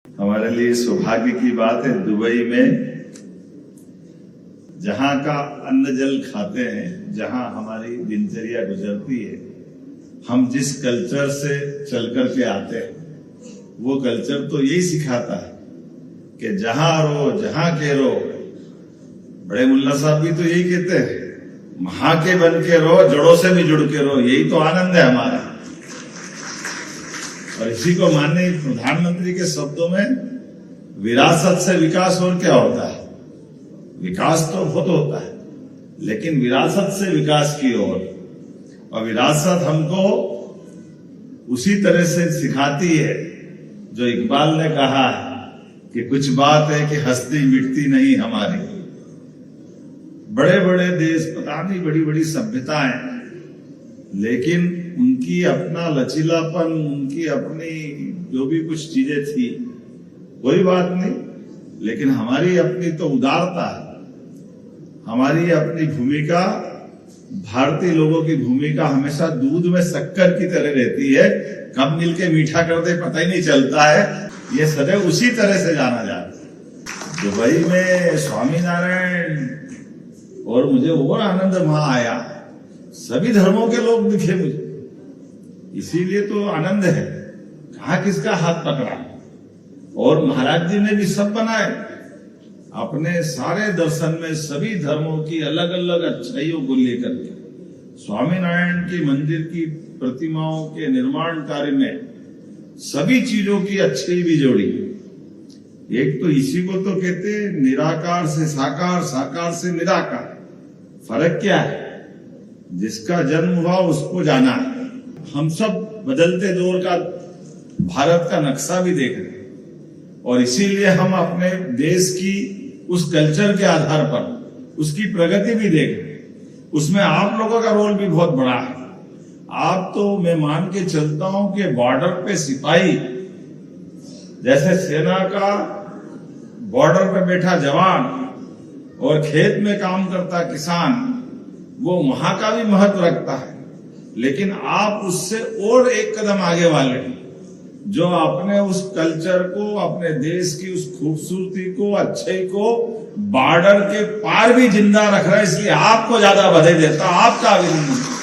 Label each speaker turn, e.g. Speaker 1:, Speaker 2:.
Speaker 1: हमारे लिए सौभाग्य की बात है, दुबई में जहां का अन्न जल खाते हैं, जहां हमारी दिनचर्या गुजरती है, हम जिस कल्चर से चल करके आते हैं वो कल्चर तो यही सिखाता है कि जहां रहो जहां के रहो। बड़े मुल्ला साहब भी तो यही कहते हैं, वहां के बन के रहो, जड़ों से भी जुड़ के रहो, यही तो आनंद है हमारा। और इसी को माननीय प्रधानमंत्री के शब्दों में विरासत से विकास और क्या होता है? विकास तो बहुत होता है, लेकिन विरासत से विकास की ओर। और विरासत हमको उसी तरह से सिखाती है जो इकबाल ने कहा है कि कुछ बात है कि हस्ती मिटती नहीं हमारी। बड़े बड़े देश, पता नहीं बड़ी बड़ी सभ्यताएं, लेकिन उनकी अपना लचीलापन, उनकी अपनी जो भी कुछ चीजें थी, कोई बात नहीं, लेकिन हमारी अपनी तो उदारता है, हमारी अपनी भूमिका, भारतीय लोगों की भूमिका हमेशा दूध में शक्कर की तरह रहती है, कब मिलके मीठा कर दे पता ही नहीं चलता है। ये सदैव उसी तरह से जाना जाता है। दुबई में स्वामीनारायण, और मुझे और आनंद वहां आया, सभी धर्मों के लोग दिखे मुझे, इसीलिए तो आनंद है। कहा किसका हाथ पकड़ा, और महाराज जी ने भी सब बनाए अपने सारे दर्शन में, सभी धर्मों की अलग अलग अच्छाइयों को लेकर के स्वामीनारायण की मंदिर की प्रतिमाओं के निर्माण कार्य में सभी चीजों की अच्छाई भी जोड़ी। एक तो इसी को तो कहते निराकार से साकार, साकार से निराकार। फर्क क्या है? जिसका जन्म हुआ उसको जाना है। हम सब बदलते दौर का भारत का नक्शा भी देख रहे हैं, और इसीलिए हम अपने देश की उस कल्चर के आधार पर उसकी प्रगति भी देख रहे हैं। उसमें आप लोगों का रोल भी बहुत बड़ा है। आप तो, मैं मान के चलता हूं कि बॉर्डर पे सिपाही, जैसे सेना का बॉर्डर पे बैठा जवान और खेत में काम करता किसान, वो वहां का भी महत्व रखता है, लेकिन आप उससे और एक कदम आगे वाले जो अपने उस कल्चर को, अपने देश की उस खूबसूरती को, अच्छाई को बॉर्डर के पार भी जिंदा रख रहा है। इसलिए आपको ज्यादा बधाई देता, आपका अभिनंदन।